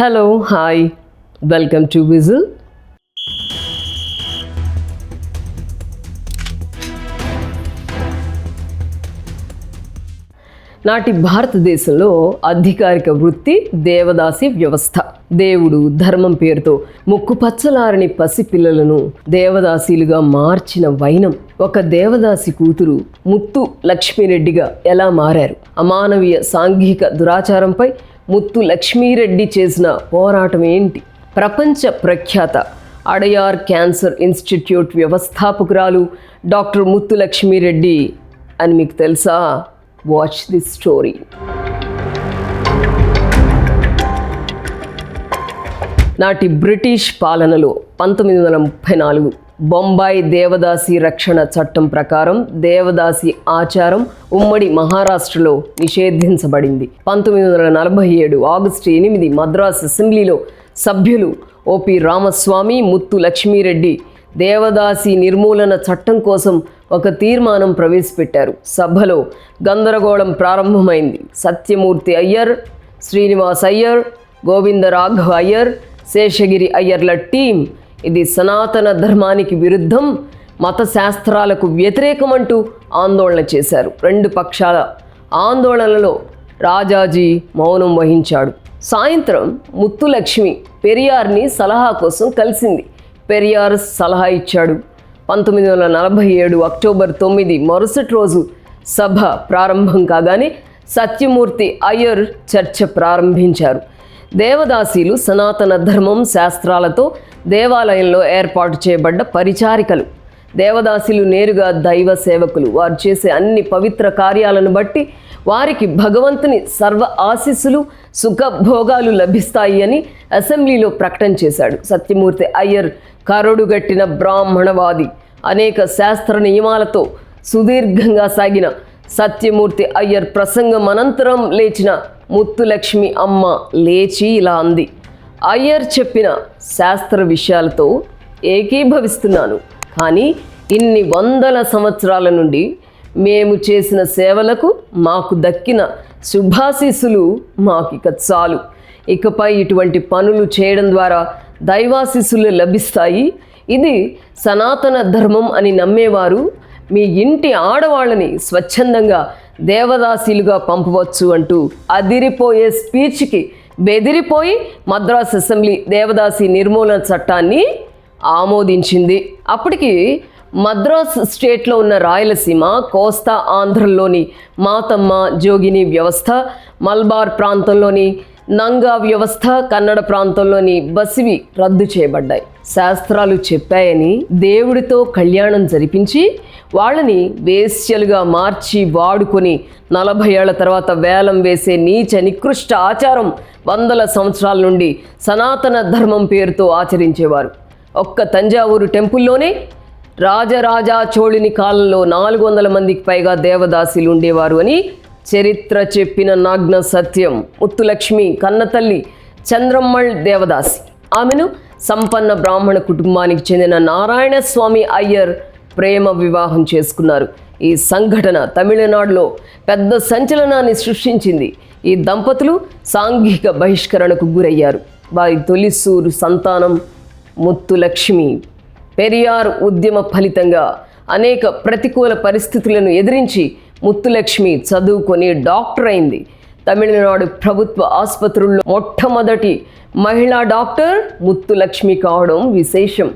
Hello hi welcome to whistle. నాటి భారతదేశంలో అధికారిక వృత్తి దేవదాసి వ్యవస్థ. దేవుడు ధర్మం పేరుతో ముక్కుపచ్చలారని పసిపిల్లలను దేవదాసీలుగా మార్చిన వైనం. ఒక దేవదాసి కూతురు ముత్తు లక్ష్మీరెడ్డిగా ఎలా మారారు? అమానవీయ సాంఘిక దురాచారంపై ముత్తు లక్ష్మీరెడ్డి చేసిన పోరాటం ఏంటి? ప్రపంచ ప్రఖ్యాత అడయార్ క్యాన్సర్ ఇన్స్టిట్యూట్ వ్యవస్థాపకురాలు డాక్టర్ ముత్తు లక్ష్మీరెడ్డి అని మీకు తెలుసా? Watch this story. నాటి బ్రిటిష్ పాలనలో 1934 బొంబాయి దేవదాసి రక్షణ చట్టం ప్రకారం దేవదాసి ఆచారం ఉమ్మడి మహారాష్ట్రలో నిషేధించబడింది. 1947 ఆగస్టు 8 మద్రాస్ అసెంబ్లీలో సభ్యులు ఓపి రామస్వామి, ముత్తు లక్ష్మీరెడ్డి దేవదాసి నిర్మూలన చట్టం కోసం ఒక తీర్మానం ప్రవేశపెట్టారు. సభలో గందరగోళం ప్రారంభమైంది. సత్యమూర్తి అయ్యర్, శ్రీనివాస్ అయ్యర్, గోవింద రాఘవ అయ్యర్, శేషగిరి అయ్యర్ల టీం ఇది సనాతన ధర్మానికి విరుద్ధం, మత శాస్త్రాలకు వ్యతిరేకమంటూ ఆందోళన చేశారు. రెండు పక్షాల ఆందోళనలో రాజాజీ మౌనం వహించాడు. సాయంత్రం ముత్తులక్ష్మి పెరియార్ని సలహా కోసం కలిసింది. పెరియార్ సలహా ఇచ్చాడు. 1947 అక్టోబర్ 9 మరుసటి రోజు సభ ప్రారంభం కాగానే సత్యమూర్తి అయ్యర్ చర్చ ప్రారంభించారు. దేవదాసీలు సనాతన ధర్మం శాస్త్రాలతో దేవాలయంలో ఏర్పాటు చేయబడ్డ పరిచారికలు. దేవదాసీలు నేరుగా దైవ సేవకులు. వారు చేసే అన్ని పవిత్ర కార్యాలను బట్టి వారికి భగవంతుని సర్వ ఆశీస్సులు సుఖభోగాలు లభిస్తాయి అని అసెంబ్లీలో ప్రకటన చేశాడు. సత్యమూర్తి అయ్యర్ కరడుగట్టిన బ్రాహ్మణవాది. అనేక శాస్త్ర నియమాలతో సుదీర్ఘంగా సాగిన సత్యమూర్తి అయ్యర్ ప్రసంగం అనంతరం లేచిన ముత్తులక్ష్మి అమ్మ లేచి ఇలా అంది: అయ్యర్ చెప్పిన శాస్త్ర విషయాలతో ఏకీభవిస్తున్నాను, కానీ ఇన్ని వందల సంవత్సరాల నుండి మేము చేసిన సేవలకు మాకు దక్కిన శుభాశీస్సులు మాకిక చాలు. ఇకపై ఇటువంటి పనులు చేయడం ద్వారా దైవాశీస్సులు లభిస్తాయి. ఇది సనాతన ధర్మం అని నమ్మేవారు మీ ఇంటి ఆడవాళ్ళని స్వచ్ఛందంగా దేవదాసీలుగా పంపవచ్చు అంటూ అదిరిపోయే స్పీచ్కి బెదిరిపోయి మద్రాస్ అసెంబ్లీ దేవదాసి నిర్మూలన చట్టాన్ని ఆమోదించింది. అప్పటికి మద్రాస్ స్టేట్లో ఉన్న రాయలసీమ, కోస్తా ఆంధ్రలోని మాతమ్మ జోగిని వ్యవస్థ, మల్బార్ ప్రాంతంలోని నంగా వ్యవస్థ, కన్నడ ప్రాంతంలోని బసివి రద్దు చేయబడ్డాయి. శాస్త్రాలు చెప్పాయని దేవుడితో కళ్యాణం జరిపించి వాళ్ళని వేశ్యలుగా మార్చి వాడుకొని 40 ఏళ్ల తర్వాత వేలం వేసే నీచ నికృష్ట ఆచారం వందల సంవత్సరాల నుండి సనాతన ధర్మం పేరుతో ఆచరించేవారు. ఒక్క తంజావూరు టెంపుల్లోనే రాజరాజా చోళుని కాలంలో 400 మందికి పైగా దేవదాసీలు ఉండేవారు అని చరిత్ర చెప్పిన నగ్న సత్యం. ముత్తులక్ష్మి కన్నతల్లి చంద్రమ్మళ్ దేవదాసి. ఆమెను సంపన్న బ్రాహ్మణ కుటుంబానికి చెందిన నారాయణ స్వామి అయ్యర్ ప్రేమ వివాహం చేసుకున్నారు. ఈ సంఘటన తమిళనాడులో పెద్ద సంచలనాన్ని సృష్టించింది. ఈ దంపతులు సాంఘిక బహిష్కరణకు గురయ్యారు. వారి తొలిసూరు సంతానం ముత్తులక్ష్మి. పెరియార్ ఉద్యమ ఫలితంగా అనేక ప్రతికూల పరిస్థితులను ఎదిరించి ముత్తులక్ష్మి చదువుకొని డాక్టర్ అయింది. తమిళనాడు ప్రభుత్వ ఆసుపత్రుల్లో మొట్టమొదటి మహిళా డాక్టర్ ముత్తులక్ష్మి కావడం విశేషం.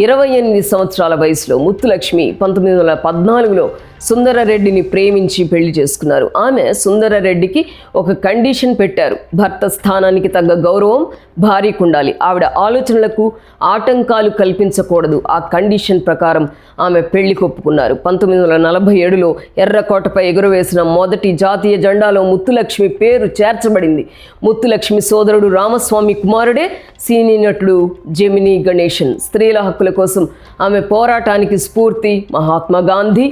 28 సంవత్సరాల వయసులో ముత్తులక్ష్మి 1914లో సుందరరెడ్డిని ప్రేమించి పెళ్లి చేసుకున్నారు. ఆమె సుందరరెడ్డికి ఒక కండిషన్ పెట్టారు: భర్త స్థానానికి తగ్గ గౌరవం భార్యకు ఉండాలి, ఆవిడ ఆలోచనలకు ఆటంకాలు కల్పించకూడదు. ఆ కండిషన్ ప్రకారం ఆమె పెళ్లికి ఒప్పుకున్నారు. 1947లో ఎర్రకోటపై ఎగురవేసిన మొదటి జాతీయ జెండాలో ముత్తులక్ష్మి పేరు చేర్చబడింది. ముత్తులక్ష్మి సోదరుడు రామస్వామి కుమారుడే సినీ నటుడు జెమినీ గణేశన్. స్త్రీల హక్కుల కోసం ఆమె పోరాటానికి స్ఫూర్తి మహాత్మా గాంధీ.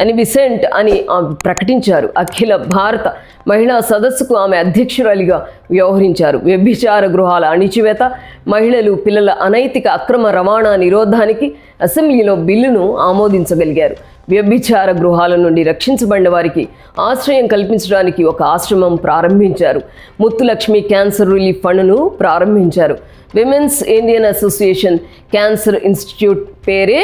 అనిబిసెంట్ అని ఆమె ప్రకటించారు. అఖిల భారత మహిళా సదస్సుకు ఆమె అధ్యక్షురాలిగా వ్యవహరించారు. వ్యభిచార గృహాల అణిచివేత, మహిళలు, పిల్లల అనైతిక అక్రమ రవాణా నిరోధానికి అసెంబ్లీలో బిల్లును ఆమోదించగలిగారు. వ్యభిచార గృహాల నుండి రక్షించబడిన వారికి ఆశ్రయం కల్పించడానికి ఒక ఆశ్రమం ప్రారంభించారు. ముత్తులక్ష్మి క్యాన్సర్ రిలీఫ్ ఫండ్ను ప్రారంభించారు. Women's Indian association cancer institute పేరే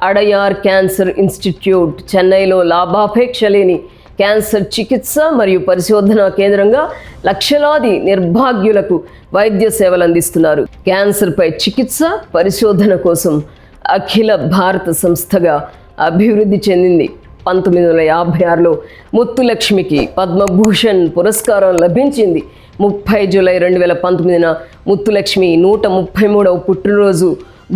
అడయార్ క్యాన్సర్ ఇన్స్టిట్యూట్. చెన్నైలో లాభాపేక్ష లేని క్యాన్సర్ చికిత్స మరియు పరిశోధనా కేంద్రంగా లక్షలాది నిర్భాగ్యులకు వైద్య సేవలు అందిస్తున్నారు. క్యాన్సర్పై చికిత్స, పరిశోధన కోసం అఖిల భారత సంస్థగా అభివృద్ధి చెందింది. 1956లో ముత్తులక్ష్మికి పద్మభూషణ్ పురస్కారం లభించింది. 30 జూలై 2019న ముత్తులక్ష్మి 133వ పుట్టినరోజు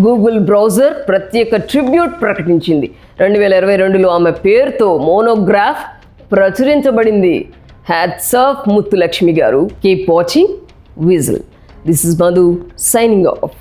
గూగుల్ బ్రౌజర్ ప్రత్యేక ట్రిబ్యూట్ ప్రకటించింది. 2022లో ఆమె పేరుతో మోనోగ్రాఫ్ ప్రచురించబడింది. హ్యాట్స్ ఆఫ్ ముత్తులక్ష్మి గారు. Keep watching whistle. This is Madhu signing off.